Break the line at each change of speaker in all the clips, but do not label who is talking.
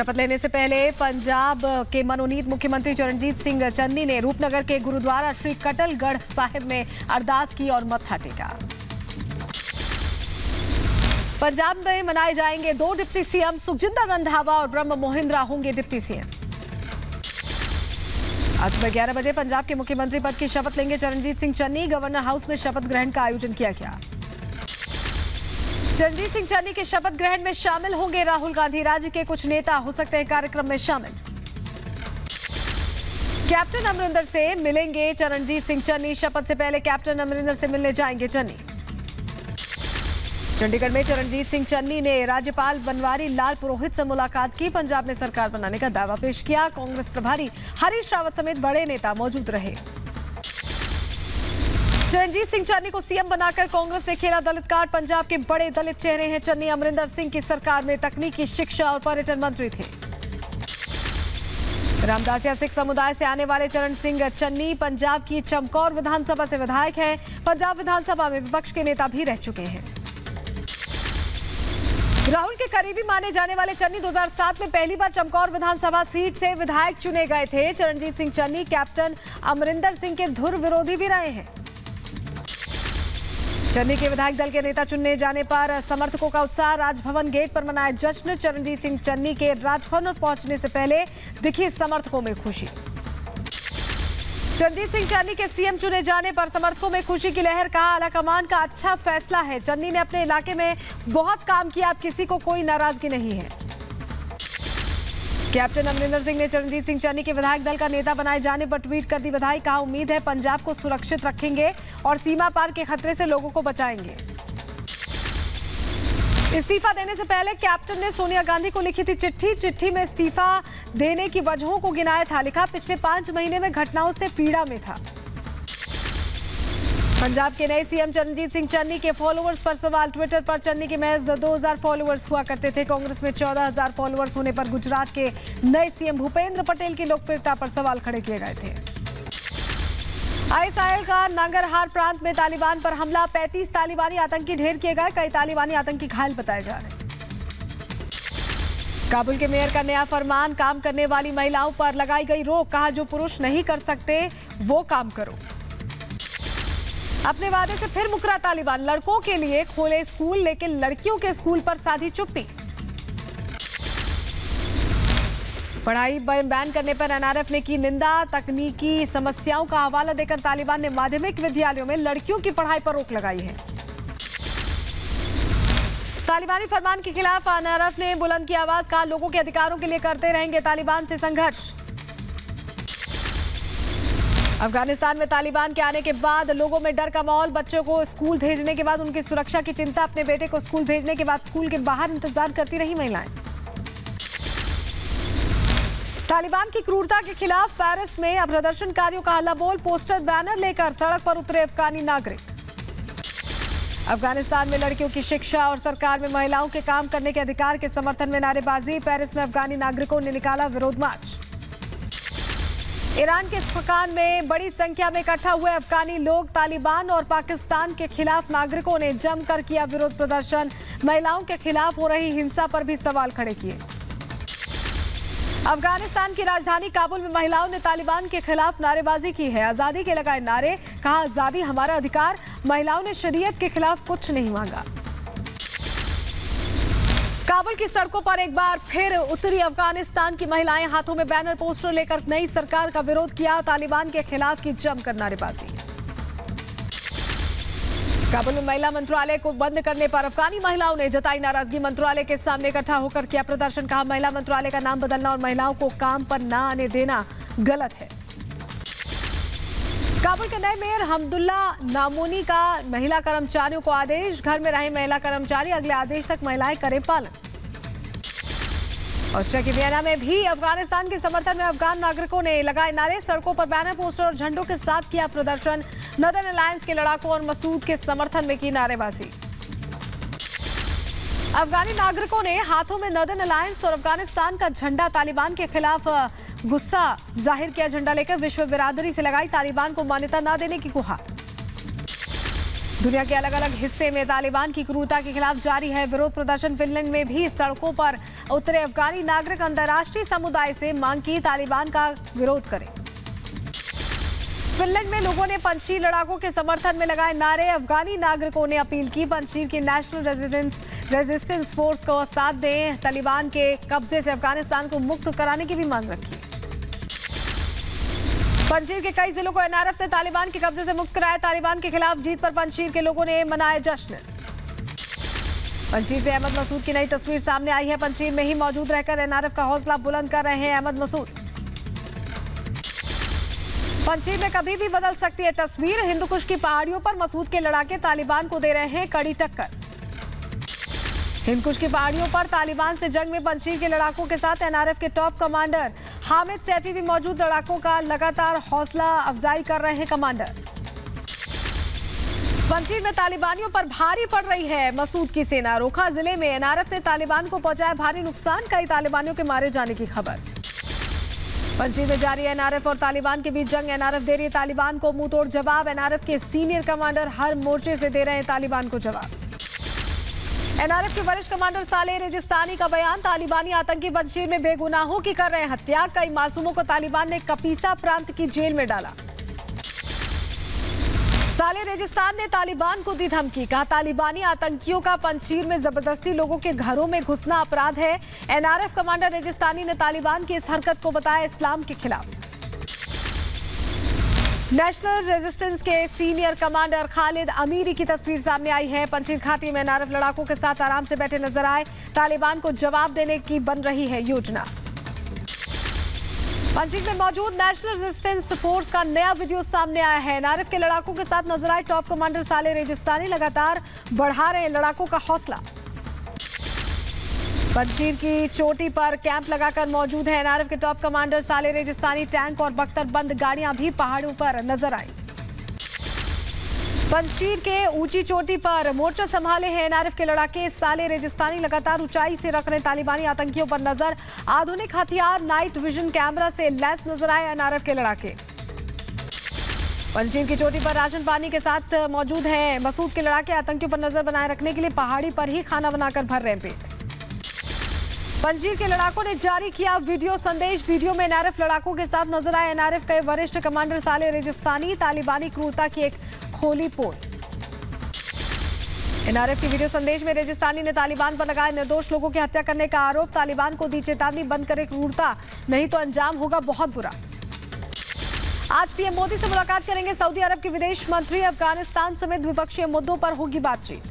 शपथ लेने से पहले पंजाब के मनोनीत मुख्यमंत्री चरणजीत सिंह चन्नी ने रूपनगर के गुरुद्वारा श्री कटलगढ़ साहिब में अरदास की और मत्था टेका। पंजाब में मनाए जाएंगे 2 डिप्टी सीएम, सुखजिंदर रंधावा और ब्रह्म मोहिंद्रा होंगे डिप्टी सीएम। आज सुबह 11 बजे पंजाब के मुख्यमंत्री पद की शपथ लेंगे चरणजीत सिंह चन्नी। गवर्नर हाउस में शपथ ग्रहण का आयोजन किया गया। चरणजीत सिंह चन्नी के शपथ ग्रहण में शामिल होंगे राहुल गांधी। राज्य के कुछ नेता हो सकते हैं कार्यक्रम में शामिल। कैप्टन अमरिंदर से मिलेंगे चरणजीत सिंह चन्नी। शपथ से पहले कैप्टन अमरिंदर से मिलने जाएंगे चन्नी। चंडीगढ़ में चरणजीत सिंह चन्नी ने राज्यपाल बनवारी लाल पुरोहित से मुलाकात की। पंजाब में सरकार बनाने का दावा पेश किया। कांग्रेस प्रभारी हरीश रावत समेत बड़े नेता मौजूद रहे। चरणजीत सिंह चन्नी को सीएम बनाकर कांग्रेस ने खेला दलित कार्ड। पंजाब के बड़े दलित चेहरे हैं चन्नी। अमरिंदर सिंह की सरकार में तकनीकी, शिक्षा और पर्यटन मंत्री थे। रामदासिया सिख समुदाय से आने वाले चरण सिंह चन्नी पंजाब की चमकौर विधानसभा से विधायक हैं। पंजाब विधानसभा में विपक्ष के नेता भी रह चुके हैं। राहुल के करीबी माने जाने वाले चन्नी 2007 में पहली बार चमकौर विधानसभा सीट से विधायक चुने गए थे। चरणजीत सिंह चन्नी कैप्टन अमरिंदर सिंह के धुर विरोधी भी रहे हैं। चन्नी के विधायक दल के नेता चुनने जाने पर समर्थकों का उत्साह। राजभवन गेट पर मनाया जश्न। चरणजीत सिंह चन्नी के राजभवन पहुंचने से पहले दिखी समर्थकों में खुशी। चरणजीत सिंह चन्नी के सीएम चुने जाने पर समर्थकों में खुशी की लहर। कहा आलाकमान का अच्छा फैसला है। चन्नी ने अपने इलाके में बहुत काम किया, अब किसी को कोई नाराजगी नहीं है। कैप्टन अमरिंदर सिंह ने चरणजीत सिंह चन्नी के विधायक दल का नेता बनाए जाने पर ट्वीट कर दी बधाई। कहा उम्मीद है पंजाब को सुरक्षित रखेंगे और सीमा पार के खतरे से लोगों को बचाएंगे। इस्तीफा देने से पहले कैप्टन ने सोनिया गांधी को लिखी थी चिट्ठी में इस्तीफा देने की वजहों को गिनाया था। लिखा पिछले 5 महीने में घटनाओं से पीड़ा में था। पंजाब के नए सीएम चरणजीत सिंह चन्नी के फॉलोअर्स पर सवाल। ट्विटर पर चन्नी के महज 2000 फॉलोअर्स हुआ करते थे। कांग्रेस में 14000 फॉलोअर्स होने पर गुजरात के नए सीएम भूपेंद्र पटेल की लोकप्रियता पर सवाल खड़े किए गए थे। आईएसआईएल का नंगरहार प्रांत में तालिबान पर हमला। 35 तालिबानी आतंकी ढेर किए गए। कई तालिबानी आतंकी घायल बताए जा रहे हैं। काबुल के मेयर का नया फरमान। काम करने वाली महिलाओं पर लगाई गई रोक। कहा जो पुरुष नहीं कर सकते वो काम करो। अपने वादे से फिर मुकरा तालिबान। लड़कों के लिए खोले स्कूल, लेकिन लड़कियों के स्कूल पर साधी चुप्पी। पढ़ाई बैन करने पर एनआरएफ ने की निंदा। तकनीकी समस्याओं का हवाला देकर तालिबान ने माध्यमिक विद्यालयों में लड़कियों की पढ़ाई पर रोक लगाई है। तालिबानी फरमान के खिलाफ एनआरएफ ने बुलंद की आवाज। कहा लोगों के अधिकारों के लिए करते रहेंगे तालिबान से संघर्ष। अफगानिस्तान में तालिबान के आने के बाद लोगों में डर का माहौल। बच्चों को स्कूल भेजने के बाद उनकी सुरक्षा की चिंता। अपने बेटे को स्कूल भेजने के बाद स्कूल के बाहर इंतजार करती रही महिलाएं। तालिबान की क्रूरता के खिलाफ पेरिस में अब प्रदर्शनकारियों का हल्ला बोल। पोस्टर बैनर लेकर सड़क पर उतरे अफगानी नागरिक। अफगानिस्तान में लड़कियों की शिक्षा और सरकार में महिलाओं के काम करने के अधिकार के समर्थन में नारेबाजी। पेरिस में अफगानी नागरिकों ने निकाला विरोध मार्च। ईरान के इस्फहान में बड़ी संख्या में इकट्ठा हुए अफगानी लोग। तालिबान और पाकिस्तान के खिलाफ नागरिकों ने जमकर किया विरोध प्रदर्शन। महिलाओं के खिलाफ हो रही हिंसा पर भी सवाल खड़े किए। अफगानिस्तान की राजधानी काबुल में महिलाओं ने तालिबान के खिलाफ नारेबाजी की है। आजादी के लगाए नारे। कहा आजादी हमारा अधिकार। महिलाओं ने शरीयत के खिलाफ कुछ नहीं मांगा। काबुल की सड़कों पर एक बार फिर उतरी अफगानिस्तान की महिलाएं। हाथों में बैनर पोस्टर लेकर नई सरकार का विरोध किया। तालिबान के खिलाफ की जमकर नारेबाजी। काबुल में महिला मंत्रालय को बंद करने पर अफगानी महिलाओं ने जताई नाराजगी। मंत्रालय के सामने इकट्ठा होकर किया प्रदर्शन। कहा महिला मंत्रालय का नाम बदलना और महिलाओं को काम पर न आने देना गलत है। काबुल के नए मेयर हमदुल्ला नामोनी का महिला कर्मचारियों को आदेश। घर में रहे महिला कर्मचारी, अगले आदेश तक महिलाएं करें पालन। ऑस्ट्रिया की वियना में भी अफगानिस्तान के समर्थन में अफगान नागरिकों ने लगाए नारे। सड़कों पर बैनर, पोस्टर और झंडों के साथ किया प्रदर्शन। नदन अलायंस के लड़ाकों और मसूद के समर्थन में की नारेबाजी। अफगानी नागरिकों ने हाथों में नदन अलायंस और अफगानिस्तान का झंडा। तालिबान के खिलाफ गुस्सा जाहिर किया। झंडा लेकर विश्व बिरादरी से लगाई तालिबान को मान्यता न देने की गुहार। दुनिया के अलग अलग हिस्से में तालिबान की क्रूरता के खिलाफ जारी है विरोध प्रदर्शन। फिनलैंड में भी सड़कों पर उतरे अफगानी नागरिक। अंतर्राष्ट्रीय समुदाय से मांग की तालिबान का विरोध करें। फिनलैंड में लोगों ने पंजशीर लड़ाकों के समर्थन में लगाए नारे। अफगानी नागरिकों ने अपील की पंजशीर की नेशनल रेजिस्टेंस फोर्स को साथ दें। तालिबान के कब्जे से अफगानिस्तान को मुक्त कराने की भी मांग रखी। पंजशीर के कई जिलों को एनआरएफ ने तालिबान के कब्जे से मुक्त कराया। तालिबान के खिलाफ जीत पर पंजशीर के लोगों ने मनाया जश्न। पंजशीर से अहमद मसूद की नई तस्वीर सामने आई है। पंजशीर में ही मौजूद रहकर एनआरएफ का हौसला बुलंद कर रहे हैं अहमद मसूद। पंजशीर में कभी भी बदल सकती है तस्वीर। हिंदुकुश की पहाड़ियों पर मसूद के लड़ाके तालिबान को दे रहे हैं कड़ी टक्कर। हिंदकुश की पहाड़ियों पर तालिबान से जंग में पंजशीर के लड़ाकों के साथ एनआरएफ के टॉप कमांडर हामिद सैफी भी मौजूद। लड़ाकों का लगातार हौसला अफजाई कर रहे हैं कमांडर। पंजशीर में तालिबानियों पर भारी पड़ रही है मसूद की सेना। रोखा जिले में एनआरएफ ने तालिबान को पहुंचाया भारी नुकसान। कई तालिबानियों के मारे जाने की खबर। पंजशीर में जारी एनआरएफ और तालिबान के बीच जंग। एनआरएफ दे रही है तालिबान को मुंहतोड़ जवाब। एनआरएफ के सीनियर कमांडर हर मोर्चे से दे रहे हैं तालिबान को जवाब। एनआरएफ के वरिष्ठ कमांडर सालेह रेजिस्तानी का बयान। तालिबानी आतंकी पंजशीर में बेगुनाहों की कर रहे हैं हत्या। कई मासूमों को तालिबान ने कपीसा प्रांत की जेल में डाला। सालेह रेजिस्तान ने तालिबान को दी धमकी। कहा तालिबानी आतंकियों का पंजशीर में जबरदस्ती लोगों के घरों में घुसना अपराध है। एनआरएफ कमांडर रेजिस्तानी ने तालिबान की इस हरकत को बताया इस्लाम के खिलाफ। नेशनल रेजिस्टेंस के सीनियर कमांडर खालिद अमीरी की तस्वीर सामने आई है। पंजशीर घाटी में एनआरएफ लड़ाकों के साथ आराम से बैठे नजर आए। तालिबान को जवाब देने की बन रही है योजना। पंजशीर में मौजूद नेशनल रेजिस्टेंस फोर्स का नया वीडियो सामने आया है। एनआरएफ के लड़ाकों के साथ नजर आए टॉप कमांडर सालेह रेजिस्तानी। लगातार बढ़ा रहे हैं लड़ाकों का हौसला। पंजशीर की चोटी पर कैंप लगाकर मौजूद है एनआरएफ के टॉप कमांडर सालेह रेजिस्तानी। टैंक और बख्तरबंद गाड़ियां भी पहाड़ों पर नजर आई। पंजशीर के ऊंची चोटी पर मोर्चा संभाले हैं एनआरएफ के लड़ाके। सालेह रेजिस्तानी लगातार ऊंचाई से रख रहे तालिबानी आतंकियों पर नजर। आधुनिक हथियार नाइट विजन कैमरा से लैस नजर आए एनआरएफ के लड़ाके। पंजशीर की चोटी पर राशन पानी के साथ मौजूद हैं मसूद के लड़ाके। आतंकियों पर नजर बनाए रखने के लिए पहाड़ी पर ही खाना बनाकर भर रहे हैं पेट। पंजशीर के लड़ाकों ने जारी किया वीडियो संदेश। वीडियो में एनआरएफ लड़ाकों के साथ नजर आए एनआरएफ के वरिष्ठ कमांडर सालेह रेजिस्तानी। तालिबानी क्रूरता की एक खोली पोल। एनआरएफ के वीडियो संदेश में रेजिस्तानी ने तालिबान पर लगाए निर्दोष लोगों की हत्या करने का आरोप। तालिबान को दी चेतावनी बंद करे क्रूरता, नहीं तो अंजाम होगा बहुत बुरा। आज पीएम मोदी से मुलाकात करेंगे सऊदी अरब के विदेश मंत्री। अफगानिस्तान समेत द्विपक्षीय मुद्दों पर होगी बातचीत।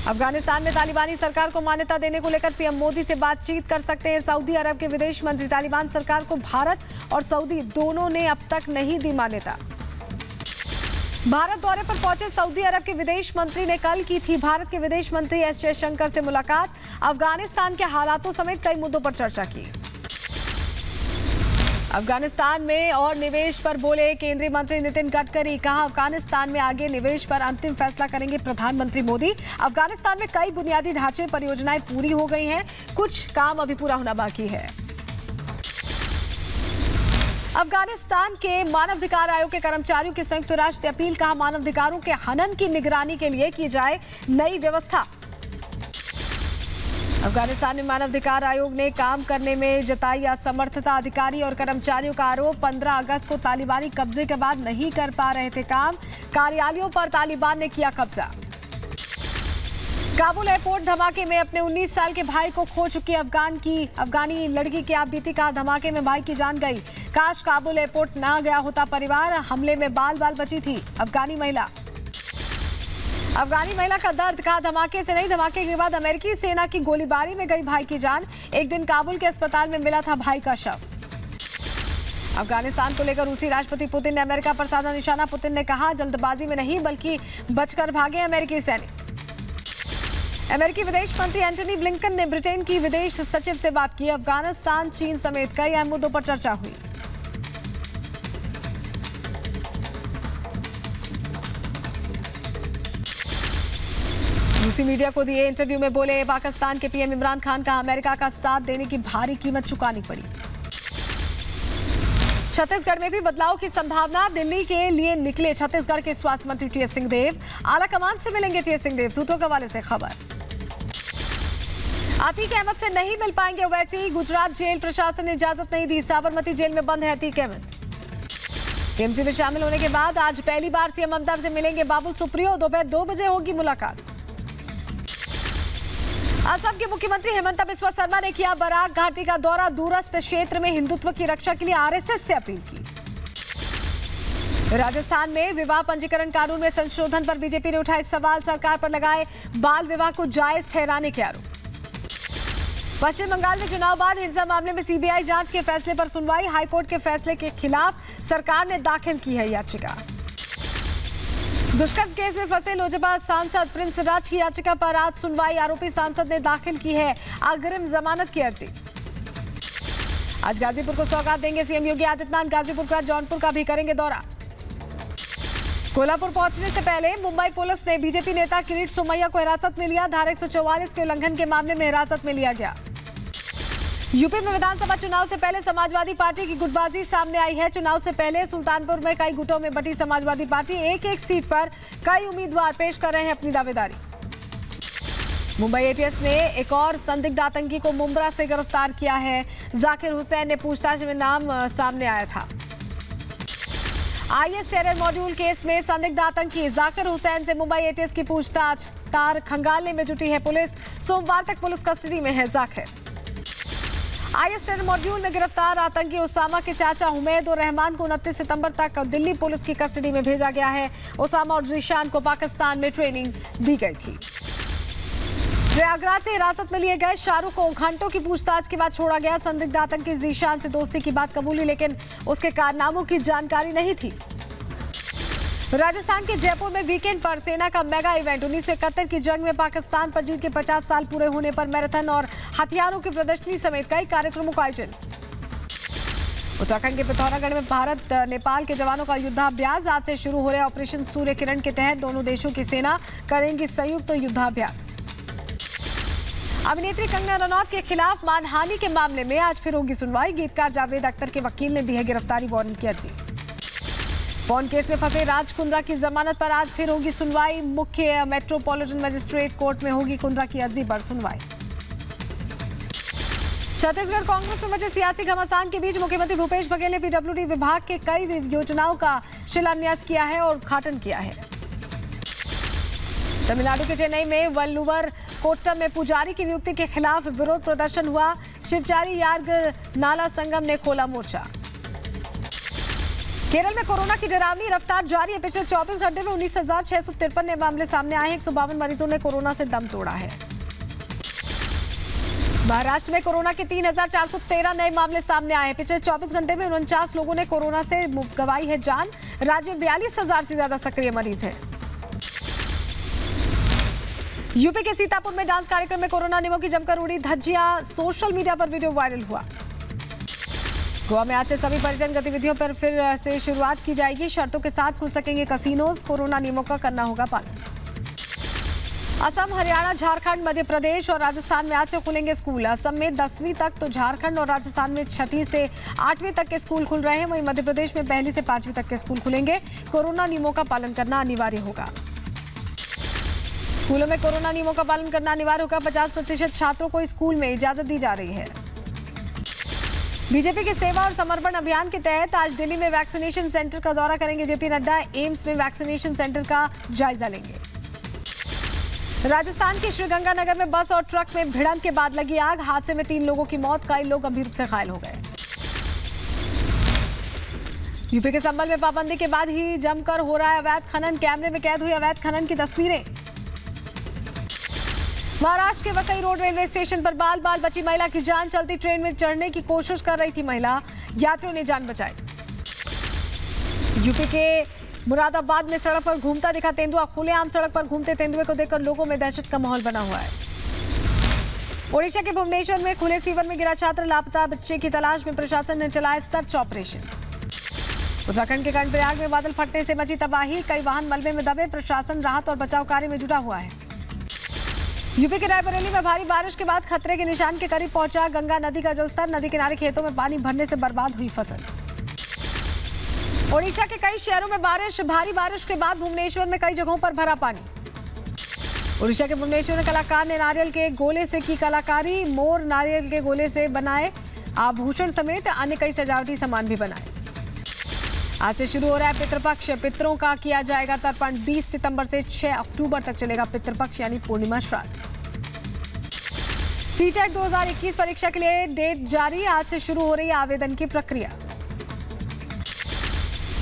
अफगानिस्तान में तालिबानी सरकार को मान्यता देने को लेकर पीएम मोदी से बातचीत कर सकते हैं सऊदी अरब के विदेश मंत्री। तालिबान सरकार को भारत और सऊदी दोनों ने अब तक नहीं दी मान्यता। भारत दौरे पर पहुंचे सऊदी अरब के विदेश मंत्री ने कल की थी भारत के विदेश मंत्री एस जयशंकर से मुलाकात। अफगानिस्तान के हालातों समेत कई मुद्दों पर चर्चा की। अफगानिस्तान में और निवेश पर बोले केंद्रीय मंत्री नितिन गडकरी। कहा अफगानिस्तान में आगे निवेश पर अंतिम फैसला करेंगे प्रधानमंत्री मोदी। अफगानिस्तान में कई बुनियादी ढांचे परियोजनाएं पूरी हो गई हैं, कुछ काम अभी पूरा होना बाकी है। अफगानिस्तान के मानवाधिकार आयोग के कर्मचारियों की संयुक्त राष्ट्र से अपील। कहा मानवाधिकारों के हनन की निगरानी के लिए की जाए नई व्यवस्था। अफगानिस्तान में मानवाधिकार आयोग ने काम करने में जताई असमर्थता। अधिकारी और कर्मचारियों का आरोप 15 अगस्त को तालिबानी कब्जे के बाद नहीं कर पा रहे थे काम। कार्यालयों पर तालिबान ने किया कब्जा। काबुल एयरपोर्ट धमाके में अपने 19 साल के भाई को खो चुकी अफगानी लड़की की आप बीती। कहा धमाके में भाई की जान गई। काश काबुल एयरपोर्ट ना गया होता परिवार। हमले में बाल बची थी अफगानी महिला का दर्द। कहा धमाके से नहीं, धमाके के बाद अमेरिकी सेना की गोलीबारी में गई भाई की जान। एक दिन काबुल के अस्पताल में मिला था भाई का शव। अफगानिस्तान को लेकर रूसी राष्ट्रपति पुतिन ने अमेरिका पर साधा निशाना। पुतिन ने कहा जल्दबाजी में नहीं बल्कि बचकर भागे अमेरिकी सैनिक। अमेरिकी विदेश मंत्री एंटनी ब्लिंकन ने ब्रिटेन की विदेश सचिव से बात की। अफगानिस्तान, चीन समेत कई अहम मुद्दों पर चर्चा हुई। रूसी मीडिया को दिए इंटरव्यू में बोले पाकिस्तान के पीएम इमरान खान का अमेरिका का साथ देने की भारी कीमत चुकानी पड़ी। छत्तीसगढ़ में भी बदलाव की संभावना। दिल्ली के लिए निकले छत्तीसगढ़ के स्वास्थ्य मंत्री टीएस सिंहदेव। आला कमान से मिलेंगे टीएस सिंहदेव, सूत्रों के हवाले से खबर। अतीक अहमद से नहीं मिल पाएंगे ओवैसी, गुजरात जेल प्रशासन ने इजाजत नहीं दी। साबरमती जेल में बंद है अतीक अहमद। टीएमसी में शामिल होने के बाद आज पहली बार सीएम ममता से मिलेंगे बाबुल सुप्रियो। दोपहर 2 बजे होगी मुलाकात। असम के मुख्यमंत्री हेमंत बिस्वा शर्मा ने किया बराक घाटी का दौरा। दूरस्थ क्षेत्र में हिंदुत्व की रक्षा के लिए आरएसएस से अपील की। राजस्थान में विवाह पंजीकरण कानून में संशोधन पर बीजेपी ने उठाए सवाल। सरकार पर लगाए बाल विवाह को जायज ठहराने के आरोप। पश्चिम बंगाल में चुनाव बाद हिंसा मामले में सीबीआई जांच के फैसले पर सुनवाई। हाईकोर्ट के फैसले के खिलाफ सरकार ने दाखिल की है याचिका। दुष्कर्म केस में फंसे लोजपा सांसद प्रिंस राज की याचिका पर आज सुनवाई। आरोपी सांसद ने दाखिल की है अग्रिम जमानत की अर्जी। आज गाजीपुर को सौगात देंगे सीएम योगी आदित्यनाथ। गाजीपुर का जौनपुर का भी करेंगे दौरा। कोल्हापुर पहुंचने से पहले मुंबई पुलिस ने बीजेपी नेता किरीट सोमैया को हिरासत में लिया। धारा 144 के उल्लंघन के मामले में हिरासत में लिया गया। यूपी में विधानसभा चुनाव से पहले समाजवादी पार्टी की गुटबाजी सामने आई है। चुनाव से पहले सुल्तानपुर में कई गुटों में बटी समाजवादी पार्टी। एक सीट पर कई उम्मीदवार पेश कर रहे हैं अपनी दावेदारी। मुंबई एटीएस ने एक और संदिग्ध आतंकी को मुंब्रा से गिरफ्तार किया है। जाकिर हुसैन ने पूछताछ में नाम सामने आया था। आईएस टेरर मॉड्यूल केस में संदिग्ध आतंकी जाकिर हुसैन से मुंबई एटीएस की पूछताछ। तार खंगालने में जुटी है पुलिस। सोमवार तक पुलिस कस्टडी में है जाकिर। आईएस टेरर मॉड्यूल में गिरफ्तार आतंकी उसामा के चाचा हुमैद और रहमान को 29 सितंबर तक दिल्ली पुलिस की कस्टडी में भेजा गया है। उसामा और जीशान को पाकिस्तान में ट्रेनिंग दी गई थी। प्रयागराज से हिरासत में लिए गए शाहरुख को घंटों की पूछताछ के बाद छोड़ा गया। संदिग्ध आतंकी जीशान से दोस्ती की बात कबूली, लेकिन उसके कारनामों की जानकारी नहीं थी। राजस्थान के जयपुर में वीकेंड पर सेना का मेगा इवेंट। 1971 की जंग में पाकिस्तान पर जीत के 50 साल पूरे होने पर मैराथन और हथियारों की प्रदर्शनी समेत कई कार्यक्रमों का आयोजन। उत्तराखंड के पिथौरागढ़ में भारत नेपाल के जवानों का युद्धाभ्यास। आज से शुरू हो रहे ऑपरेशन सूर्य किरण के तहत दोनों देशों की सेना करेंगी संयुक्त युद्धाभ्यास। अभिनेत्री कंगना रनौत के खिलाफ मानहानि के मामले में आज फिर होगी सुनवाई। गीतकार जावेद अख्तर के वकील ने दी है गिरफ्तारी वारंट की अर्जी। पॉर्न केस में फंसे राज कुंद्रा की जमानत पर आज फिर होगी सुनवाई। मुख्य मेट्रोपॉलिटन मजिस्ट्रेट कोर्ट में होगी कुंद्रा की अर्जी पर सुनवाई। छत्तीसगढ़ कांग्रेस में मचे सियासी घमासान के बीच मुख्यमंत्री भूपेश बघेल ने पीडब्ल्यूडी विभाग के कई योजनाओं का शिलान्यास किया है और उद्घाटन किया है। तमिलनाडु के चेन्नई में वल्लुवर कोट्टम में पुजारी की नियुक्ति के खिलाफ विरोध प्रदर्शन हुआ। शिवचारी यार्ग नाला संगम ने खोला मोर्चा। केरल में कोरोना की डरावनी रफ्तार जारी है। पिछले 24 घंटे में 19,653 नए मामले सामने आए हैं। 152 मरीजों ने कोरोना से दम तोड़ा है। महाराष्ट्र में कोरोना के 3,413 नए मामले सामने आए हैं। पिछले 24 घंटे में 49 लोगों ने कोरोना से गंवाई है जान। राज्य में 42,000 से ज्यादा सक्रिय मरीज हैं। यूपी के सीतापुर में डांस कार्यक्रम में कोरोना नियमों की जमकर उड़ी धज्जियां। सोशल मीडिया पर वीडियो वायरल हुआ। गोवा में आज से सभी पर्यटन गतिविधियों पर फिर से शुरुआत की जाएगी। शर्तों के साथ खुल सकेंगे कसिनोज। कोरोना नियमों का करना होगा पालन। असम, हरियाणा, झारखंड, मध्य प्रदेश और राजस्थान में आज से खुलेंगे स्कूल। असम में 10वीं तक तो झारखंड और राजस्थान में 6ठी से 8वीं तक के स्कूल खुल रहे हैं। वहीं मध्य प्रदेश में 1ली से 5वीं तक के स्कूल खुलेंगे। कोरोना नियमों का पालन करना अनिवार्य होगा। स्कूलों में कोरोना नियमों का पालन करना अनिवार्य होगा। 50% छात्रों को स्कूल में इजाजत दी जा रही है। बीजेपी के सेवा और समर्पण अभियान के तहत आज दिल्ली में वैक्सीनेशन सेंटर का दौरा करेंगे जेपी नड्डा। एम्स में वैक्सीनेशन सेंटर का जायजा लेंगे। राजस्थान के श्रीगंगानगर में बस और ट्रक में भिड़ंत के बाद लगी आग। हादसे में 3 लोगों की मौत, कई लोग गंभीर रूप से घायल हो गए। यूपी के संभल में पाबंदी के बाद ही जमकर हो रहा है अवैध खनन। कैमरे में कैद हुई अवैध खनन की तस्वीरें। महाराष्ट्र के वसई रोड रेलवे स्टेशन पर बाल बाल बची महिला की जान। चलती ट्रेन में चढ़ने की कोशिश कर रही थी महिला, यात्रियों ने जान बचाई। यूपी के मुरादाबाद में सड़क पर घूमता दिखा तेंदुआ। खुलेआम सड़क पर घूमते तेंदुए को देखकर लोगों में दहशत का माहौल बना हुआ है। ओडिशा के भुवनेश्वर में खुले सीवर में गिरा छात्र। लापता बच्चे की तलाश में प्रशासन ने चलाया सर्च ऑपरेशन। उत्तराखंड के कर्णप्रयाग में बादल फटने से मची तबाही। कई वाहन मलबे में दबे। प्रशासन राहत और बचाव कार्य में जुटा हुआ है। यूपी के रायबरेली में भारी बारिश के बाद खतरे के निशान के करीब पहुंचा गंगा नदी का जलस्तर। नदी किनारे खेतों में पानी भरने से बर्बाद हुई फसल। ओडिशा के कई शहरों में बारिश, भारी बारिश के बाद भुवनेश्वर में कई जगहों पर भरा पानी। ओडिशा के भुवनेश्वर में कलाकार ने नारियल के गोले से की कलाकारी। मोर नारियल के गोले से बनाए आभूषण समेत अन्य कई सजावटी सामान भी बनाए। आज से शुरू हो रहा है पितृपक्ष। पितरों का किया जाएगा तर्पण। 20 सितंबर से 6 अक्टूबर तक चलेगा पितृपक्ष यानी पूर्णिमा श्राद्ध। सीटेट 2021 परीक्षा के लिए डेट जारी। आज से शुरू हो रही है आवेदन की प्रक्रिया।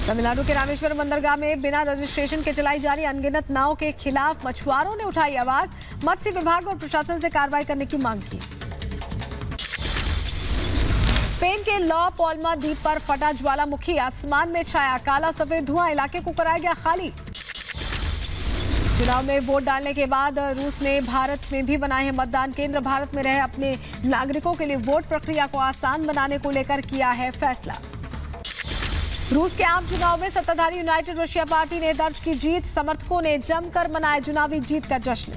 तमिलनाडु के रामेश्वरम बंदरगाह में बिना रजिस्ट्रेशन के चलाई जा रही अनगिनत नाव के खिलाफ मछुआरों ने उठाई आवाज। मत्स्य विभाग और प्रशासन से कार्रवाई करने की मांग की। स्पेन के लॉ पॉल्मा द्वीप पर फटा ज्वालामुखी। आसमान में छाया काला सफेद धुआं। इलाके को कराया गया खाली। चुनाव में वोट डालने के बाद रूस ने भारत में भी बनाए हैं मतदान केंद्र। भारत में रहे अपने नागरिकों के लिए वोट प्रक्रिया को आसान बनाने को लेकर किया है फैसला। रूस के आम चुनाव में सत्ताधारी यूनाइटेड रशिया पार्टी ने दर्ज की जीत। समर्थकों ने जमकर मनाया चुनावी जीत का जश्न।